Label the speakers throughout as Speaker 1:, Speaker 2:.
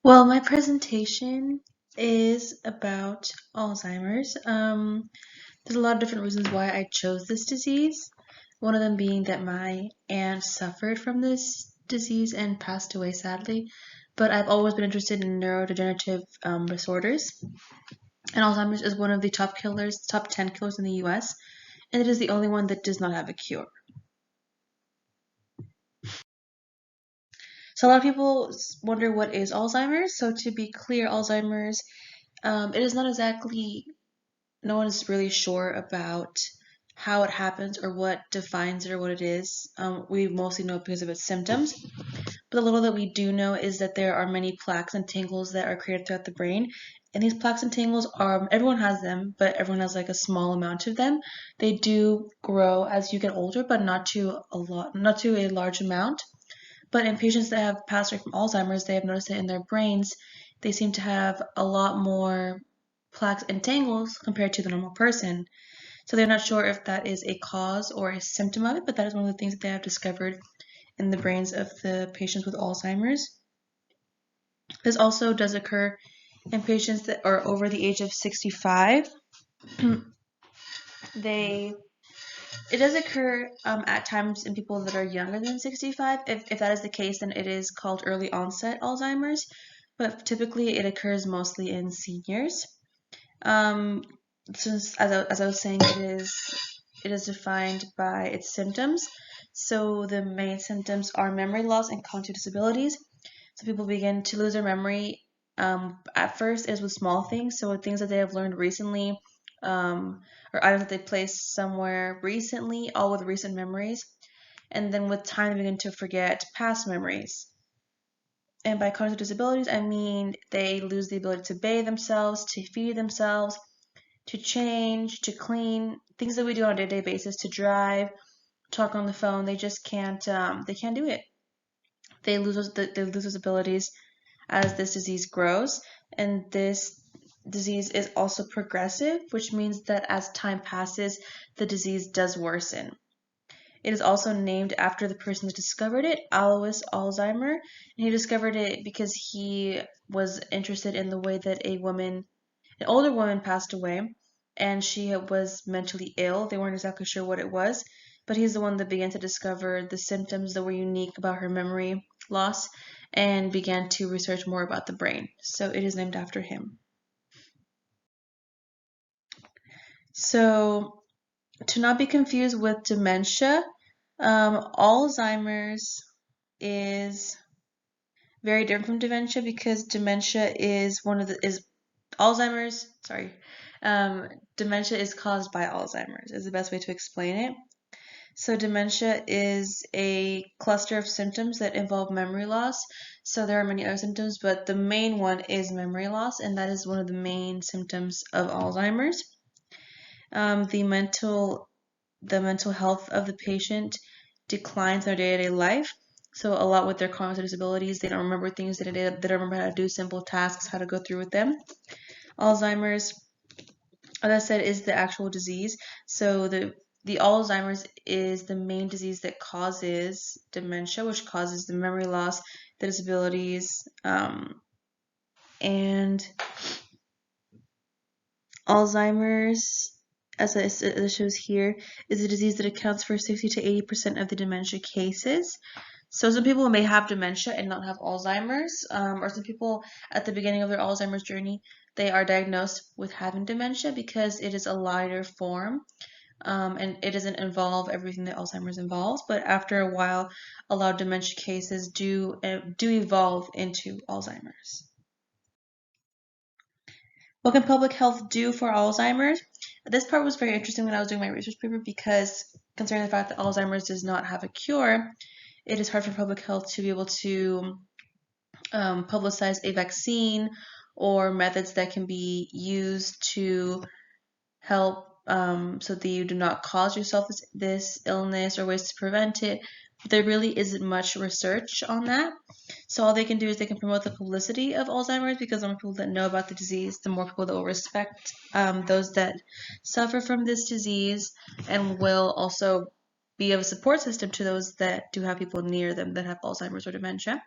Speaker 1: Well, my presentation is about Alzheimer's. There's a lot of different reasons why I chose this disease. One of them being that my aunt suffered from this disease and passed away sadly. But I've always been interested in neurodegenerative disorders. And Alzheimer's is one of the top 10 killers in the US, and it is the only one that does not have a cure. So a lot of people wonder what is Alzheimer's. So to be clear, Alzheimer's, it is not exactly no one is really sure about how it happens or what defines it or what it is. We mostly know it because of its symptoms. But the little that we do know is that there are many plaques and tangles that are created throughout the brain. And these plaques and tangles are, everyone has them, but everyone has like a small amount of them. They do grow as you get older, but not to a large amount. But in patients that have passed away from Alzheimer's, they have noticed that in their brains, they seem to have a lot more plaques and tangles compared to the normal person. So they're not sure if that is a cause or a symptom of it, but that is one of the things that they have discovered in the brains of the patients with Alzheimer's. This also does occur in patients that are over the age of 65. It does occur at times in people that are younger than 65. If that is the case, then it is called early onset Alzheimer's, but typically it occurs mostly in seniors. Since as I was saying, it is defined by its symptoms. So the main symptoms are memory loss and cognitive disabilities. So people begin to lose their memory. At first, it is with small things, so with things that they have learned recently, or items that they placed somewhere recently, all with recent memories. And then with time, they begin to forget past memories. And by cognitive disabilities, I mean they lose the ability to bathe themselves, to feed themselves, to change, to clean, things that we do on a day-to-day basis, to drive, talk on the phone. They just can't. They can't do it. They lose those abilities as this disease grows, and this disease is also progressive, which means that as time passes, the disease does worsen. It is also named after the person that discovered it, Alois Alzheimer, and he discovered it because he was interested in the way that an older woman passed away, and she was mentally ill. They weren't exactly sure what it was, but he's the one that began to discover the symptoms that were unique about her memory loss and began to research more about the brain. So it is named after him. So to not be confused with dementia, Alzheimer's is very different from dementia because dementia is Alzheimer's, sorry, dementia is caused by Alzheimer's is the best way to explain it. So dementia is a cluster of symptoms that involve memory loss. So there are many other symptoms, but the main one is memory loss, and that is one of the main symptoms of Alzheimer's. The mental health of the patient declines in their day-to-day life. So a lot with their cognitive disabilities, they don't remember things, they don't remember how to do simple tasks, how to go through with them. Alzheimer's, as I said, is the actual disease. So the Alzheimer's is the main disease that causes dementia, which causes the memory loss, the disabilities, and Alzheimer's, as it shows here, is a disease that accounts for 60 to 80% of the dementia cases. So some people may have dementia and not have Alzheimer's, or some people at the beginning of their Alzheimer's journey, they are diagnosed with having dementia because it is a lighter form, and it doesn't involve everything that Alzheimer's involves. But after a while, a lot of dementia cases do evolve into Alzheimer's. What can public health do for Alzheimer's? This part was very interesting when I was doing my research paper because considering the fact that Alzheimer's does not have a cure, it is hard for public health to be able to publicize a vaccine or methods that can be used to help so that you do not cause yourself this illness or ways to prevent it. But there really isn't much research on that. So all they can do is they can promote the publicity of Alzheimer's because the more people that know about the disease, the more people that will respect those that suffer from this disease and will also be of a support system to those that do have people near them that have Alzheimer's or dementia.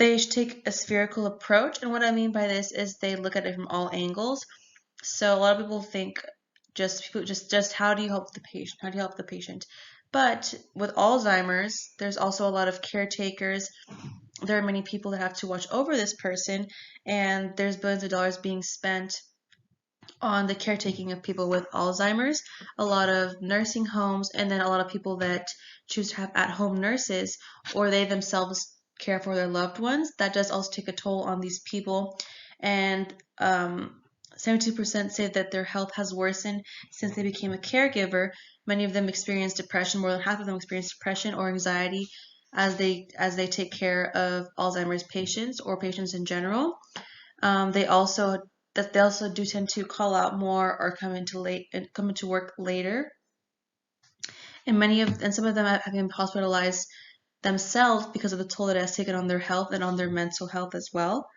Speaker 1: they should take a spherical approach. And what I mean by this is they look at it from all angles. So a lot of people think just how do you help the patient? How do you help the patient? But with Alzheimer's, there's also a lot of caretakers. There are many people that have to watch over this person, and there's billions of dollars being spent on the caretaking of people with Alzheimer's, a lot of nursing homes, and then a lot of people that choose to have at-home nurses, or they themselves care for their loved ones. That does also take a toll on these people. And 72% say that their health has worsened since they became a caregiver. Many of them experience depression. More than half of them experience depression or anxiety as they take care of Alzheimer's patients or patients in general. They also do tend to call out more or come into work later. And some of them have been hospitalized themselves because of the toll it has taken on their health and on their mental health as well.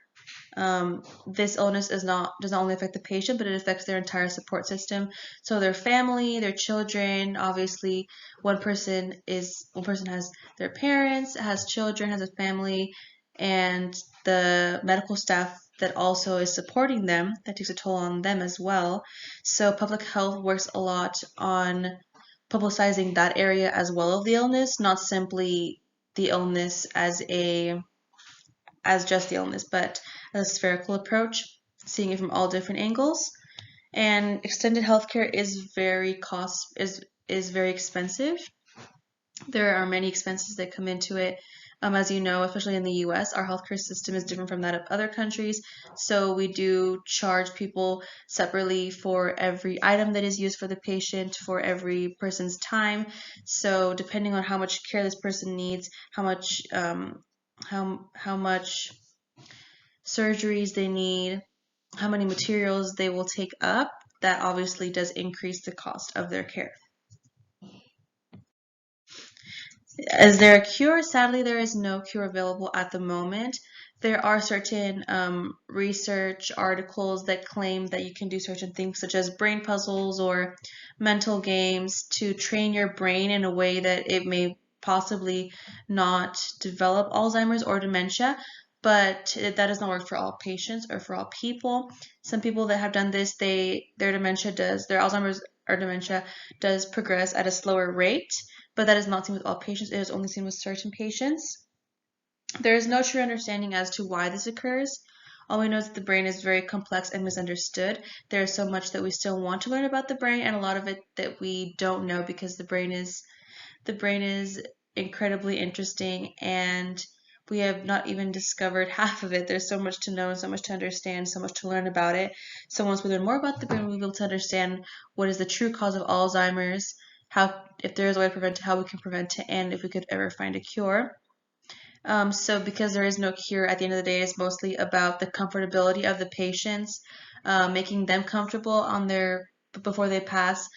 Speaker 1: This illness does not only affect the patient, but it affects their entire support system. So their family, their children, obviously one person has their parents, has children, has a family, and the medical staff that also is supporting them, that takes a toll on them as well. So public health works a lot on publicizing that area as well of the illness, not simply the illness as just the illness, but as a spherical approach, seeing it from all different angles. And extended healthcare is very expensive. There are many expenses that come into it. As you know, especially in the US, our healthcare system is different from that of other countries. So we do charge people separately for every item that is used for the patient, for every person's time. So depending on how much care this person needs, how much surgeries they need, how many materials they will take up, that obviously does increase the cost of their care. Is there a cure? Sadly, there is no cure available at the moment. There are certain research articles that claim that you can do certain things such as brain puzzles or mental games to train your brain in a way that it may possibly not develop Alzheimer's or dementia, but that does not work for all patients or for all people. Some people that have done this, their Alzheimer's or dementia does progress at a slower rate, but that is not seen with all patients. It is only seen with certain patients. There is no true understanding as to why this occurs. All we know is that the brain is very complex and misunderstood. There is so much that we still want to learn about the brain, and a lot of it that we don't know, because the brain is incredibly interesting, and we have not even discovered half of it. There's so much to know and so much to understand, so much to learn about it. So once we learn more about the brain, we'll be able to understand what is the true cause of Alzheimer's, if there is a way to prevent it, how we can prevent it, and if we could ever find a cure. So because there is no cure, at the end of the day, it's mostly about the comfortability of the patients, making them comfortable before they pass,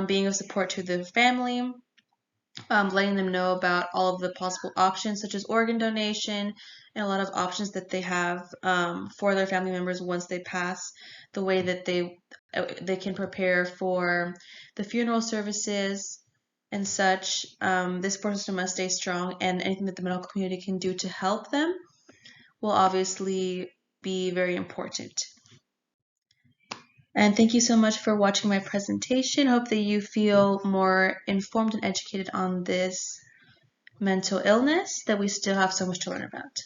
Speaker 1: being of support to the family, letting them know about all of the possible options such as organ donation and a lot of options that they have for their family members once they pass, the way that they can prepare for the funeral services and such. This support system must stay strong, and anything that the medical community can do to help them will obviously be very important. And thank you so much for watching my presentation. Hope that you feel more informed and educated on this mental illness that we still have so much to learn about.